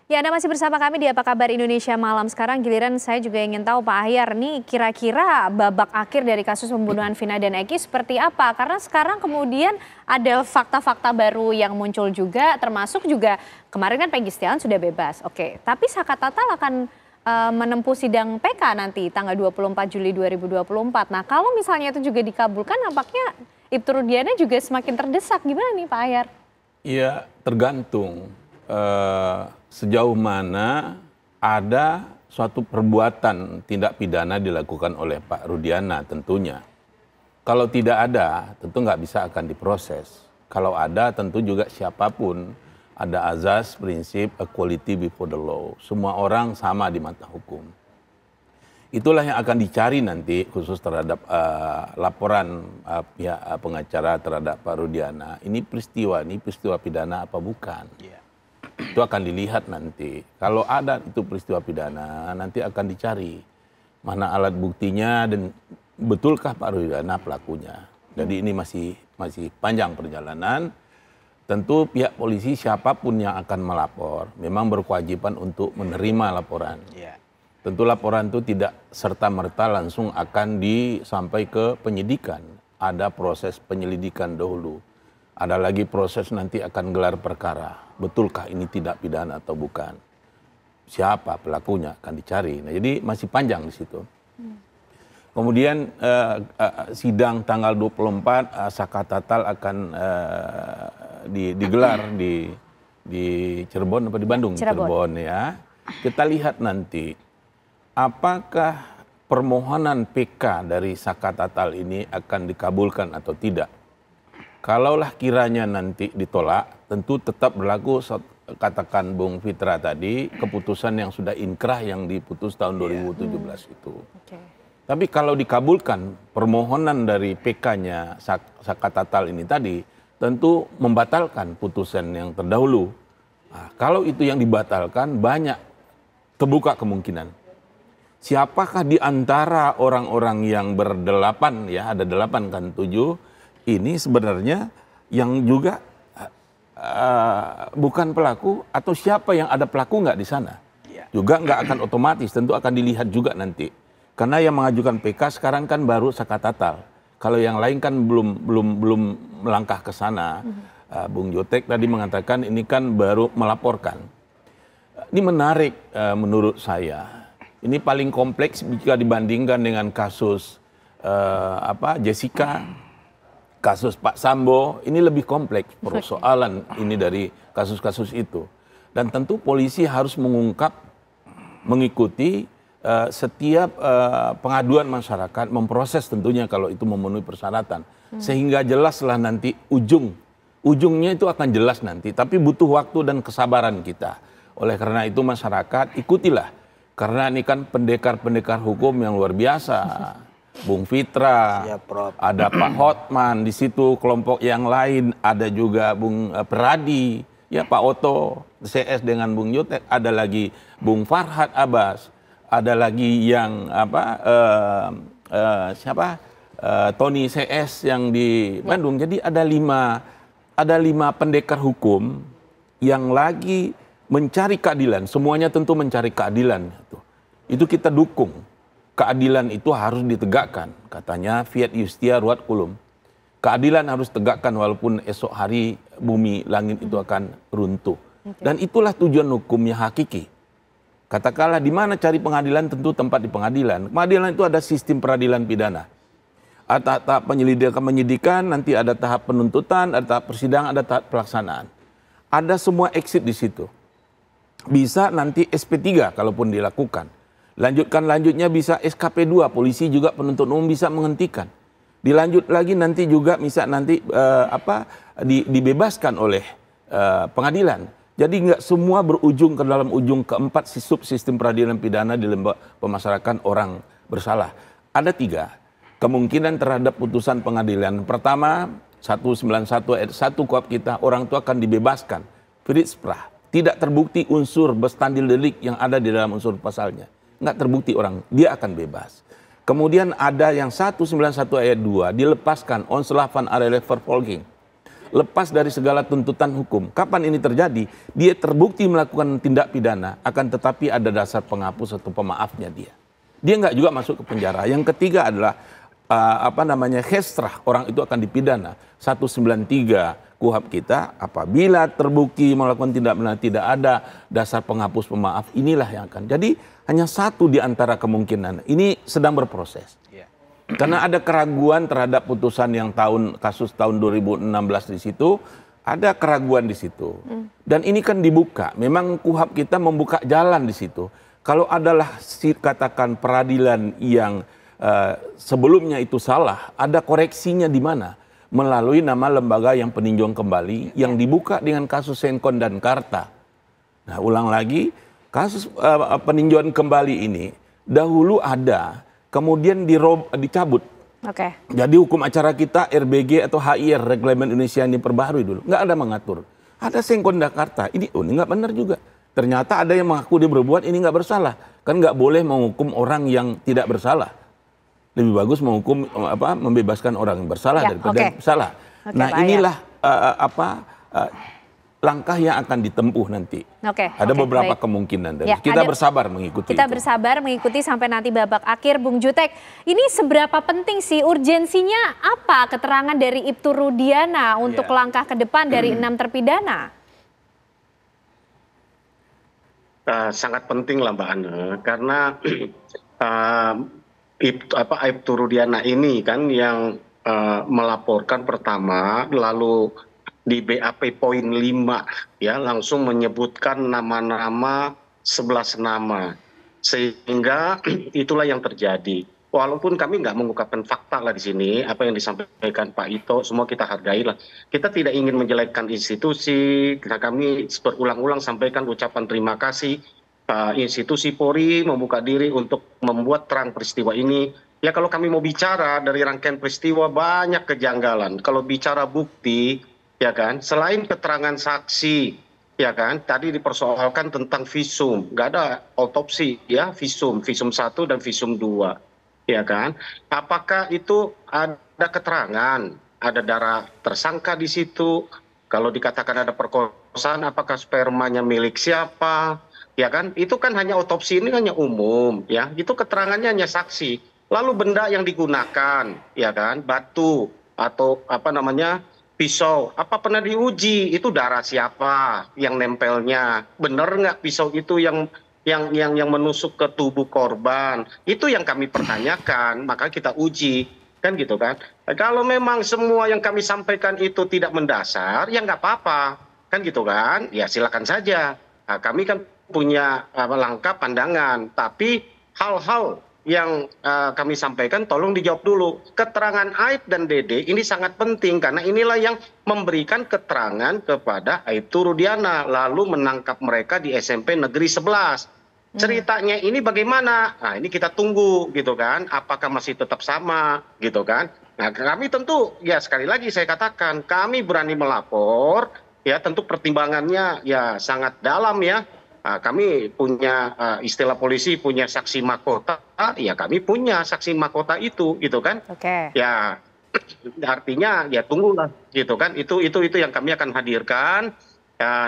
Ya, Anda masih bersama kami di Apa Kabar Indonesia Malam. Sekarang giliran saya juga ingin tahu Pak Ahyar, nih kira-kira babak akhir dari kasus pembunuhan Vina dan Eki seperti apa? Karena sekarang kemudian ada fakta-fakta baru yang muncul juga, termasuk juga kemarin kan Peggy Setiawan sudah bebas. Oke, tapi Saka Tatal akan menempuh sidang PK nanti tanggal 24 Juli 2024. Nah, kalau misalnya itu juga dikabulkan, nampaknya Ibtu Rudiana juga semakin terdesak. Gimana nih Pak Ahyar? Iya, tergantung sejauh mana ada suatu perbuatan tindak pidana dilakukan oleh Pak Rudiana tentunya. Kalau tidak ada, tentu nggak bisa akan diproses. Kalau ada, tentu juga siapapun ada azas prinsip equality before the law. Semua orang sama di mata hukum. Itulah yang akan dicari nanti khusus terhadap laporan pihak pengacara terhadap Pak Rudiana. Ini peristiwa pidana apa bukan? Yeah. Itu akan dilihat nanti. Kalau ada itu peristiwa pidana, nanti akan dicari mana alat buktinya dan betulkah Pak Rudiana pelakunya. Jadi ini masih panjang perjalanan. Tentu pihak polisi siapapun yang akan melapor memang berkewajiban untuk menerima laporan. Yeah. Tentu laporan itu tidak serta-merta langsung akan disampai ke penyidikan. Ada proses penyelidikan dahulu. Ada lagi proses nanti akan gelar perkara. Betulkah ini tidak pidana atau bukan? Siapa pelakunya akan dicari. Nah, jadi masih panjang di situ. Kemudian sidang tanggal 24 Saka Tatal akan digelar di Cirebon apa di Bandung? Cirebon ya. Kita lihat nanti apakah permohonan PK dari Saka Tatal ini akan dikabulkan atau tidak. Kalaulah kiranya nanti ditolak, tentu tetap berlaku katakan Bung Fitra tadi, keputusan yang sudah inkrah yang diputus tahun 2017 itu. Okay. Tapi kalau dikabulkan permohonan dari PK-nya Saka Tatal ini tadi, tentu membatalkan putusan yang terdahulu. Nah, kalau itu yang dibatalkan, banyak terbuka kemungkinan. Siapakah di antara orang-orang yang berdelapan, ya ada 8 kan 7, ini sebenarnya yang juga bukan pelaku atau siapa yang ada pelaku nggak di sana. Juga nggak akan otomatis, tentu akan dilihat juga nanti. Karena yang mengajukan PK sekarang kan baru Saka Tatal. Kalau yang lain kan belum melangkah ke sana. Bung Jotek tadi mengatakan ini kan baru melaporkan. Ini menarik menurut saya. Ini paling kompleks jika dibandingkan dengan kasus Jessica, kasus Pak Sambo. Ini lebih kompleks persoalan ini dari kasus-kasus itu. Dan tentu polisi harus mengikuti setiap pengaduan masyarakat, memproses tentunya kalau itu memenuhi persyaratan. Sehingga jelaslah nanti ujungnya itu akan jelas nanti. Tapi butuh waktu dan kesabaran kita. Oleh karena itu masyarakat ikutilah. Karena ini kan pendekar-pendekar hukum yang luar biasa. Bung Fitra, ya, ada Pak Hotman di situ, kelompok yang lain, ada juga Bung Peradi, ya Pak Oto, CS dengan Bung Jotek, ada lagi Bung Farhad Abbas, ada lagi yang Tony CS yang di Bandung. Jadi ada lima pendekar hukum yang lagi mencari keadilan. Semuanya tentu mencari keadilan. Itu kita dukung. Keadilan itu harus ditegakkan. Katanya Fiat Justia Ruat Kulum. Keadilan harus tegakkan walaupun esok hari bumi langit itu akan runtuh. Dan itulah tujuan hukum yang hakiki. Katakanlah di mana cari pengadilan, tentu tempat di pengadilan. Pengadilan itu ada sistem peradilan pidana. Ada tahap penyidikan, nanti ada tahap penuntutan, ada tahap persidangan, ada tahap pelaksanaan. Ada semua exit di situ. Bisa nanti SP3 kalaupun dilakukan. Lanjutnya bisa SKP2, polisi juga penuntut umum bisa menghentikan. Dilanjut lagi nanti juga bisa dibebaskan oleh pengadilan. Jadi nggak semua berujung ke dalam ujung keempat subsistem peradilan pidana di lembaga pemasyarakatan orang bersalah. Ada 3 kemungkinan terhadap putusan pengadilan. Pertama, 191 ayat 1 KUHP kita, orang itu akan dibebaskan. Firisprah, tidak terbukti unsur bestandil delik yang ada di dalam unsur pasalnya. Nggak terbukti orang, dia akan bebas. Kemudian ada yang 191 ayat 2 dilepaskan onslaught van arrest vervolging. lepas dari segala tuntutan hukum. Kapan ini terjadi? Dia terbukti melakukan tindak pidana, akan tetapi ada dasar penghapus atau pemaafnya dia. Dia nggak juga masuk ke penjara. Yang ketiga adalah khestrah, orang itu akan dipidana. 193 KUHP kita, apabila terbukti melakukan tindak pidana tidak ada dasar penghapus pemaaf, inilah yang akan. Jadi hanya satu di antara kemungkinan. Ini sedang berproses. Karena ada keraguan terhadap putusan yang kasus tahun 2016 di situ, ada keraguan di situ. Dan ini kan dibuka. Memang KUHP kita membuka jalan di situ. Kalau adalah katakan peradilan yang sebelumnya itu salah, ada koreksinya di mana? Melalui nama lembaga yang peninjauan kembali yang dibuka dengan kasus Senkon dan Karta. Nah, ulang lagi, kasus peninjauan kembali ini dahulu ada, kemudian dicabut. Oke. Jadi hukum acara kita RBG atau HIR, Reglamen Indonesia yang diperbaharui dulu, nggak ada mengatur. Ada Senkon dan Karta, ini nggak benar juga. Ternyata ada yang mengaku dia berbuat, ini nggak bersalah. Kan nggak boleh menghukum orang yang tidak bersalah. Lebih bagus menghukum membebaskan orang yang bersalah daripada yang bersalah. Nah, inilah langkah yang akan ditempuh nanti. Ada beberapa kemungkinan. Dan kita bersabar mengikuti. Kita bersabar mengikuti sampai nanti babak akhir, Bung Jutek. Ini seberapa penting sih, urgensinya apa keterangan dari Ibtu Rudiana untuk langkah ke depan dari 6 terpidana? Sangat penting lah Mbak Anne, karena Ibtu Rudiana ini kan yang melaporkan pertama, lalu di BAP poin 5 ya langsung menyebutkan nama-nama 11 nama, sehingga itulah yang terjadi. Walaupun kami nggak mengungkapkan fakta lah di sini, apa yang disampaikan Pak Ito semua kita hargai lah. Kita tidak ingin menjelekkan institusi, kami berulang-ulang sampaikan ucapan terima kasih. Institusi Polri membuka diri untuk membuat terang peristiwa ini. Ya kalau kami mau bicara dari rangkaian peristiwa banyak kejanggalan. Kalau bicara bukti, ya kan, selain keterangan saksi, ya kan, tadi dipersoalkan tentang visum, nggak ada autopsi, ya visum 1 dan visum 2, ya kan. Apakah itu ada keterangan, ada darah tersangka di situ? Kalau dikatakan ada perkosaan, apakah spermanya milik siapa? Ya kan, itu kan hanya otopsi ini hanya umum, ya, itu keterangannya hanya saksi. Lalu benda yang digunakan, ya kan, batu atau pisau, apa pernah diuji? Itu darah siapa yang nempelnya? Benar nggak pisau itu yang menusuk ke tubuh korban? Itu yang kami pertanyakan, maka kita uji, kan gitu kan? Kalau memang semua yang kami sampaikan itu tidak mendasar, ya nggak apa-apa, kan gitu kan? Ya silakan saja. Nah, kami kan punya langkah pandangan, tapi hal-hal yang kami sampaikan tolong dijawab dulu. Keterangan Aib dan Dede ini sangat penting karena inilah yang memberikan keterangan kepada Aibtu Rudiana lalu menangkap mereka di SMP Negeri 11. Ceritanya ini bagaimana? Nah, ini kita tunggu gitu kan, apakah masih tetap sama gitu kan. Nah, kami tentu ya sekali lagi saya katakan kami berani melapor ya, tentu pertimbangannya ya sangat dalam ya. Kami punya istilah polisi punya saksi mahkota, ya kami punya saksi mahkota itu, gitu kan? Ya artinya ya tunggulah, gitu kan? Itu yang kami akan hadirkan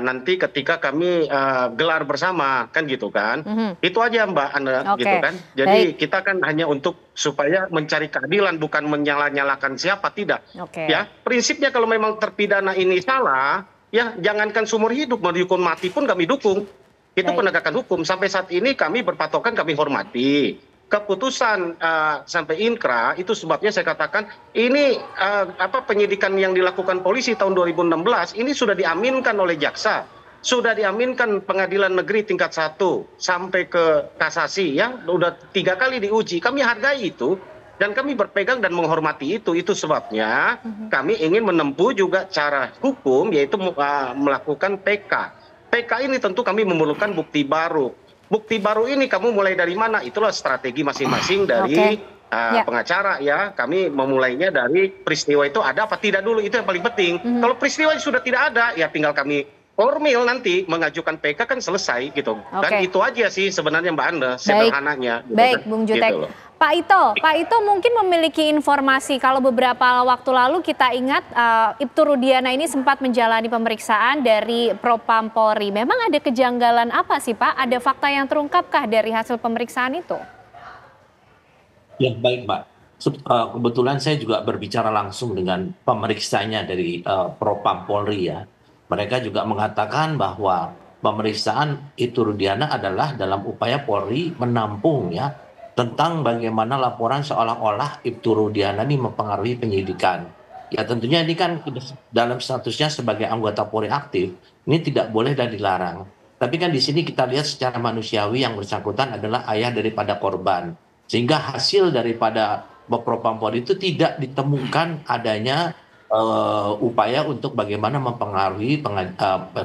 nanti ketika kami gelar bersama, kan gitu kan? Itu aja Mbak Anne, gitu kan? Jadi kita kan hanya untuk supaya mencari keadilan, bukan menyala-nyalakan siapa, tidak. Ya prinsipnya kalau memang terpidana ini salah, ya jangankan seumur hidup, mau dihukum mati pun kami dukung. Itu penegakan hukum. Sampai saat ini kami berpatokan, kami hormati keputusan sampai inkra. Itu sebabnya saya katakan ini penyidikan yang dilakukan polisi tahun 2016 ini sudah diaminkan oleh jaksa, sudah diaminkan pengadilan negeri tingkat 1 sampai ke kasasi, ya udah 3 kali diuji. Kami hargai itu dan kami berpegang dan menghormati itu. Itu sebabnya kami ingin menempuh juga cara hukum, yaitu melakukan PK. PK ini tentu kami memerlukan bukti baru. Bukti baru ini kamu mulai dari mana? Itulah strategi masing-masing dari pengacara ya. Kami memulainya dari peristiwa itu ada apa tidak dulu, itu yang paling penting. Kalau peristiwa sudah tidak ada, ya tinggal kami formil nanti mengajukan PK kan selesai gitu. Dan itu aja sih sebenarnya Mbak Anne, sederhananya. Baik, Bung Jutek. Pak Ito mungkin memiliki informasi kalau beberapa waktu lalu kita ingat Ibtu Rudiana ini sempat menjalani pemeriksaan dari Propam Polri. Memang ada kejanggalan apa sih Pak? Ada fakta yang terungkapkah dari hasil pemeriksaan itu? Ya baik Mbak, kebetulan saya juga berbicara langsung dengan pemeriksanya dari Propam Polri ya. Mereka juga mengatakan bahwa pemeriksaan Ibtu Rudiana adalah dalam upaya Polri menampung ya tentang bagaimana laporan seolah-olah Ibtu Rudiana ini mempengaruhi penyidikan. Ya tentunya ini kan dalam statusnya sebagai anggota Polri aktif, ini tidak boleh dan dilarang. Tapi kan di sini kita lihat secara manusiawi yang bersangkutan adalah ayah daripada korban. Sehingga hasil daripada Propam Polri itu tidak ditemukan adanya upaya untuk bagaimana mempengaruhi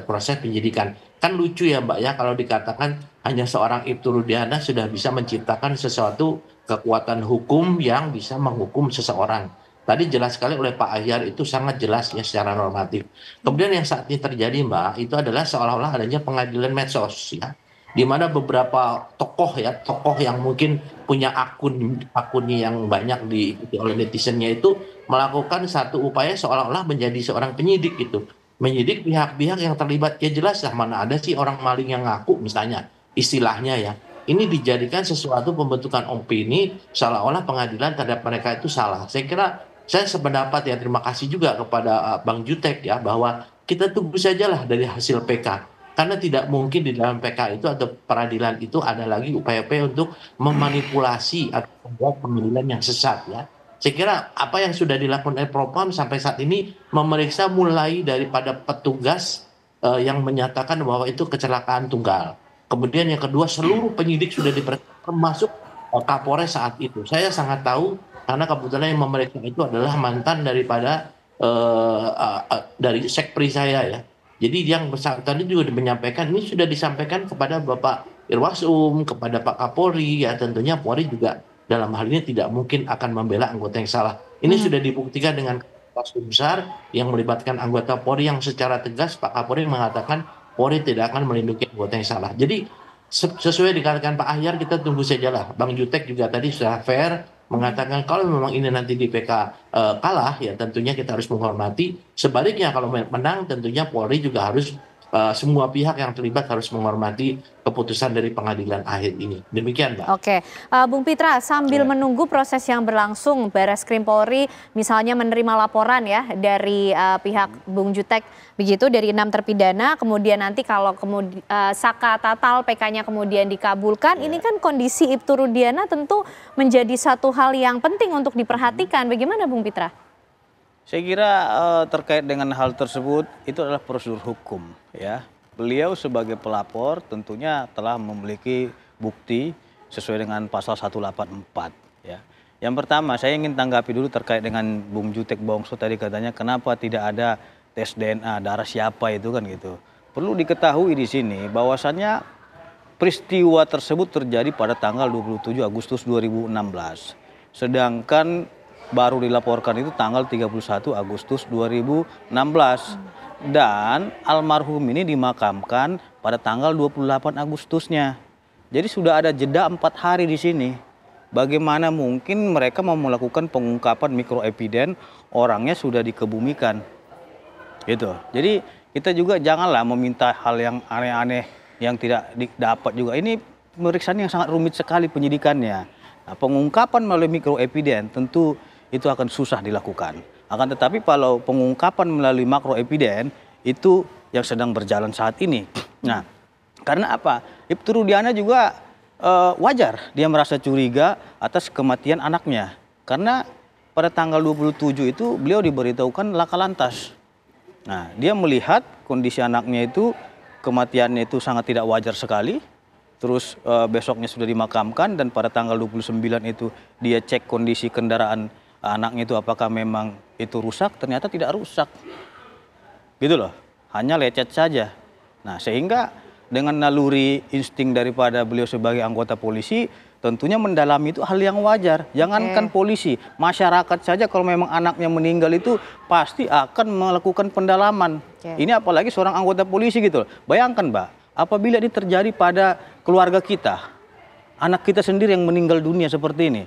proses penyidikan. Kan lucu ya Mbak ya kalau dikatakan hanya seorang Ibtu Rudiana sudah bisa menciptakan sesuatu kekuatan hukum yang bisa menghukum seseorang. Tadi jelas sekali oleh Pak Ahyar itu sangat jelas ya secara normatif. Kemudian yang saat ini terjadi Mbak itu adalah seolah-olah adanya pengadilan medsos ya. Di mana beberapa tokoh yang mungkin punya akunnya yang banyak diikuti oleh netizennya itu melakukan satu upaya seolah-olah menjadi seorang penyidik gitu. Menyidik pihak-pihak yang terlibat. Ya jelas lah mana ada sih orang maling yang ngaku misalnya istilahnya ya. Ini dijadikan sesuatu pembentukan opini seolah-olah pengadilan terhadap mereka itu salah. Saya kira saya sependapat ya, terima kasih juga kepada Bang Jutek ya bahwa kita tunggu sajalah dari hasil PK. Karena tidak mungkin di dalam PK itu atau peradilan itu ada lagi upaya-upaya untuk memanipulasi atau membuat pemilihan yang sesat ya. Saya kira apa yang sudah dilakukan oleh Propam sampai saat ini memeriksa mulai daripada petugas yang menyatakan bahwa itu kecelakaan tunggal. Kemudian yang kedua seluruh penyidik sudah diperiksa termasuk Kapolres saat itu. Saya sangat tahu karena kebetulan yang memeriksa itu adalah mantan daripada dari Sekpri saya ya. Jadi yang bersangkutan itu juga menyampaikan, ini sudah disampaikan kepada Bapak Irwasum, kepada Pak Kapolri, ya tentunya Polri juga dalam hal ini tidak mungkin akan membela anggota yang salah. Ini sudah dibuktikan dengan kasus besar yang melibatkan anggota Polri yang secara tegas Pak Kapolri mengatakan Polri tidak akan melindungi anggota yang salah. Jadi sesuai dikatakan Pak Ahyar kita tunggu sajalah. Bang Jutek juga tadi sudah fair mengatakan kalau memang ini nanti di PK kalah ya tentunya kita harus menghormati. Sebaliknya kalau menang tentunya Polri juga harus semua pihak yang terlibat harus menghormati keputusan dari pengadilan akhir ini. Demikian Mbak. Oke, Bung Pitra sambil menunggu proses yang berlangsung Barreskrim Polri misalnya menerima laporan ya dari pihak Bung Jutek begitu dari 6 terpidana kemudian nanti kalau saka tatal PK-nya kemudian dikabulkan ini kan kondisi Ibtu Rudiana tentu menjadi satu hal yang penting untuk diperhatikan. Bagaimana Bung Pitra? Saya kira terkait dengan hal tersebut itu adalah prosedur hukum ya. Beliau sebagai pelapor tentunya telah memiliki bukti sesuai dengan pasal 184 ya. Yang pertama saya ingin tanggapi dulu terkait dengan Bung Jutek Bongso tadi katanya kenapa tidak ada tes DNA darah siapa itu kan gitu. Perlu diketahui di sini bahwasannya peristiwa tersebut terjadi pada tanggal 27 Agustus 2016. Sedangkan baru dilaporkan itu tanggal 31 Agustus 2016 dan almarhum ini dimakamkan pada tanggal 28 Agustusnya. Jadi sudah ada jeda 4 hari di sini. Bagaimana mungkin mereka mau melakukan pengungkapan mikroepiden orangnya sudah dikebumikan. Gitu. Jadi kita juga janganlah meminta hal yang aneh-aneh yang tidak didapat juga. Ini pemeriksaan yang sangat rumit sekali penyidikannya. Nah, pengungkapan melalui mikroepiden tentu itu akan susah dilakukan. Akan tetapi kalau pengungkapan melalui makroepiden itu yang sedang berjalan saat ini. Nah, karena apa? Ibtu Rudiana juga wajar dia merasa curiga atas kematian anaknya. Karena pada tanggal 27 itu beliau diberitahukan laka lantas. Nah, dia melihat kondisi anaknya itu kematiannya itu sangat tidak wajar sekali. Terus besoknya sudah dimakamkan dan pada tanggal 29 itu dia cek kondisi kendaraan anaknya itu apakah memang itu rusak, ternyata tidak rusak. Gitu loh, hanya lecet saja. Nah sehingga dengan naluri insting daripada beliau sebagai anggota polisi, tentunya mendalami itu hal yang wajar. Jangankan polisi, masyarakat saja kalau memang anaknya meninggal itu pasti akan melakukan pendalaman. Ini apalagi seorang anggota polisi gitu loh. Bayangkan Mbak, apabila ini terjadi pada keluarga kita, anak kita sendiri yang meninggal dunia seperti ini.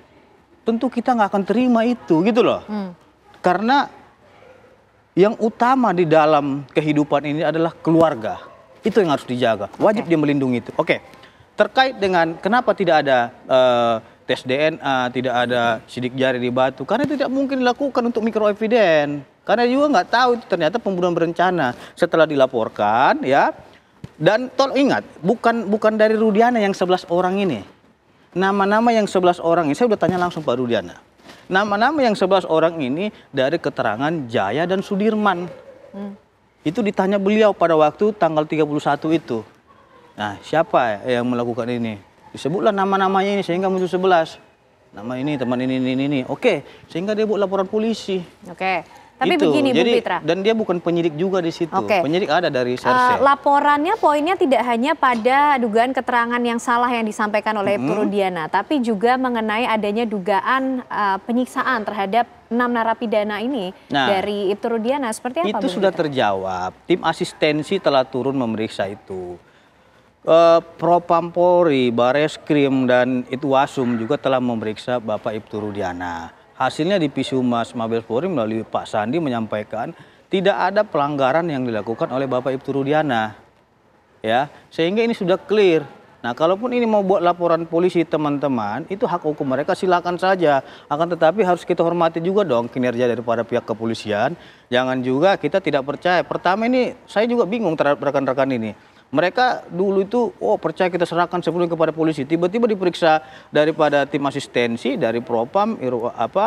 tentu kita nggak akan terima itu, gitu loh. Karena yang utama di dalam kehidupan ini adalah keluarga. Itu yang harus dijaga. Wajib dia melindungi itu. Oke. Terkait dengan kenapa tidak ada tes DNA, tidak ada sidik jari di batu, karena itu tidak mungkin dilakukan untuk mikro eviden. Karena juga nggak tahu itu ternyata pembunuhan berencana. Setelah dilaporkan, ya. Dan tolong ingat, bukan dari Rudiana yang 11 orang ini. Nama-nama yang 11 orang ini, saya udah tanya langsung Pak Rudiana. Nama-nama yang 11 orang ini dari keterangan Jaya dan Sudirman. Itu ditanya beliau pada waktu tanggal 31 itu. Nah, siapa yang melakukan ini? Disebutlah nama-namanya ini sehingga muncul 11. Nama ini, teman ini. Oke, sehingga dia buat laporan polisi. Oke. Tapi itu. begini, Jadi, Bu Pitra. dan dia bukan penyidik juga di situ. Oke. Penyidik ada dari Serse. Laporannya poinnya tidak hanya pada dugaan keterangan yang salah yang disampaikan oleh Ibtu Rudiana, tapi juga mengenai adanya dugaan penyiksaan terhadap 6 narapidana ini dari Ibtu Rudiana. Seperti apa? Itu Bung sudah Pitra? terjawab. Tim asistensi telah turun memeriksa itu. Propam Polri, Bareskrim, dan Itwasum juga telah memeriksa Bapak Ibtu Rudiana. Hasilnya di Pisumas Mabes Polri melalui Pak Sandi menyampaikan tidak ada pelanggaran yang dilakukan oleh Bapak Ibtu Rudiana. Ya, sehingga ini sudah clear. Nah, kalaupun ini mau buat laporan polisi teman-teman, itu hak hukum mereka, silakan saja. Akan tetapi harus kita hormati juga dong kinerja daripada pihak kepolisian. Jangan juga kita tidak percaya. Pertama ini saya juga bingung terhadap rekan-rekan ini. Mereka dulu itu, percaya kita serahkan sepenuhnya kepada polisi. Tiba-tiba diperiksa daripada tim asistensi, dari Propam,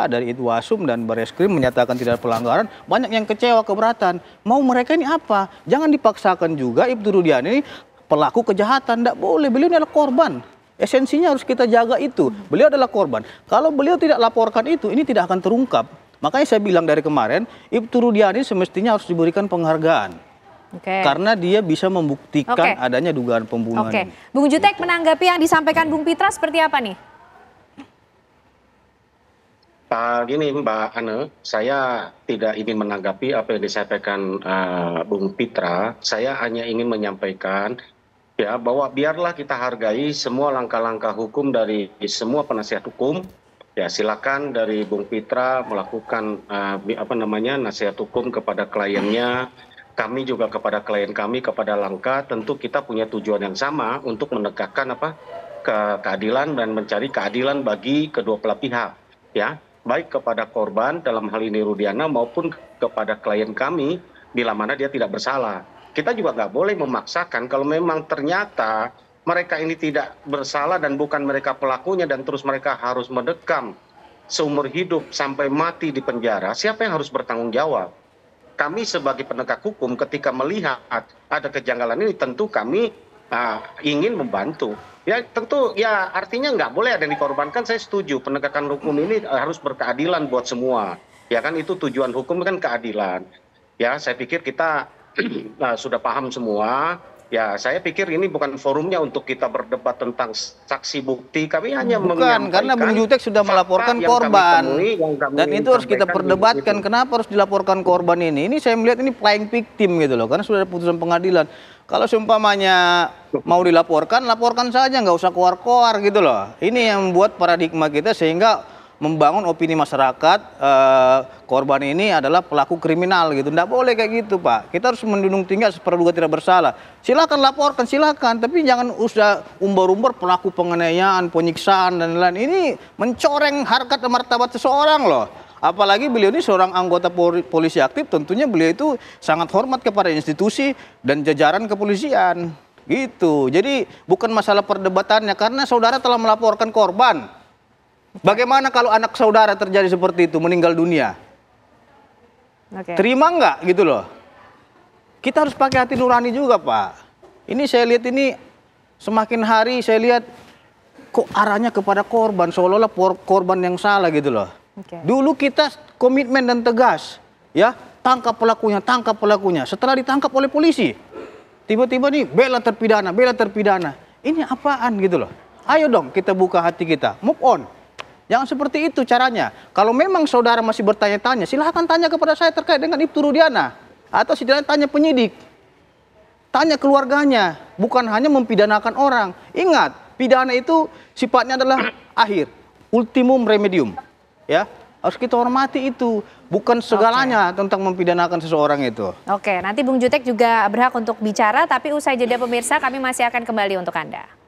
dari Itwasum dan Bareskrim menyatakan tidak ada pelanggaran. Banyak yang kecewa, keberatan. Mau mereka ini apa? Jangan dipaksakan juga Ibtu Rudiana ini pelaku kejahatan. Tidak boleh, beliau ini adalah korban. Esensinya harus kita jaga itu. Beliau adalah korban. Kalau beliau tidak laporkan itu, ini tidak akan terungkap. Makanya saya bilang dari kemarin, Ibtu Rudiana ini semestinya harus diberikan penghargaan. Karena dia bisa membuktikan adanya dugaan pembunuhan ini. Bung Jutek menanggapi yang disampaikan Bung Pitra seperti apa nih? Gini Mbak Ane, saya tidak ingin menanggapi apa yang disampaikan Bung Pitra. Saya hanya ingin menyampaikan ya bahwa biarlah kita hargai semua langkah-langkah hukum dari semua penasihat hukum. Ya silakan dari Bung Pitra melakukan nasihat hukum kepada kliennya. Kami juga kepada klien kami, kepada Langka, tentu kita punya tujuan yang sama untuk menegakkan keadilan dan mencari keadilan bagi kedua belah pihak, ya, baik kepada korban dalam hal ini Rudiana maupun kepada klien kami bila mana dia tidak bersalah. Kita juga nggak boleh memaksakan kalau memang ternyata mereka ini tidak bersalah dan bukan mereka pelakunya dan terus mereka harus mendekam seumur hidup sampai mati di penjara. Siapa yang harus bertanggung jawab? Kami sebagai penegak hukum ketika melihat ada kejanggalan ini tentu kami ingin membantu. Ya tentu ya artinya nggak boleh ada yang dikorbankan, saya setuju. Penegakan hukum ini harus berkeadilan buat semua. Ya kan itu tujuan hukum kan keadilan. Ya saya pikir kita sudah paham semua. Ya saya pikir ini bukan forumnya untuk kita berdebat tentang saksi bukti. Kami hanya menyampaikan karena Bung Jutek sudah melaporkan korban. Dan itu harus kita perdebatkan. Kenapa harus dilaporkan korban ini? Ini saya melihat ini playing victim gitu loh. Karena sudah ada putusan pengadilan. Kalau seumpamanya mau dilaporkan, laporkan saja. Nggak usah keluar-keluar gitu loh. Ini yang membuat paradigma kita sehingga membangun opini masyarakat korban ini adalah pelaku kriminal gitu. Nggak boleh kayak gitu Pak. Kita harus mendunung tinggal seperduga tidak bersalah. Silakan laporkan, silakan. Tapi jangan usah umbar-umbar pelaku penganiayaan, penyiksaan dan lain-lain. Ini mencoreng harkat dan martabat seseorang loh. Apalagi beliau ini seorang anggota polisi aktif, tentunya beliau itu sangat hormat kepada institusi dan jajaran kepolisian. Gitu. Jadi bukan masalah perdebatannya karena saudara telah melaporkan korban. Bagaimana kalau anak saudara terjadi seperti itu, meninggal dunia? Terima nggak gitu loh? Kita harus pakai hati nurani juga Pak. Ini saya lihat ini semakin hari saya lihat kok arahnya kepada korban, seolah-olah korban yang salah gitu loh. Dulu kita komitmen dan tegas, ya tangkap pelakunya, tangkap pelakunya. Setelah ditangkap oleh polisi, tiba-tiba nih bela terpidana, bela terpidana. Ini apaan gitu loh? Ayo dong kita buka hati kita, move on. Jangan seperti itu caranya. Kalau memang saudara masih bertanya-tanya, silahkan tanya kepada saya terkait dengan Ibtu Rudiana. Atau setidaknya tanya penyidik. Tanya keluarganya. Bukan hanya mempidanakan orang. Ingat, pidana itu sifatnya adalah akhir. Ultimum remedium. ya harus kita hormati itu. Bukan segalanya tentang mempidanakan seseorang itu. Oke, nanti Bung Jutek juga berhak untuk bicara, tapi usai jeda pemirsa kami masih akan kembali untuk Anda.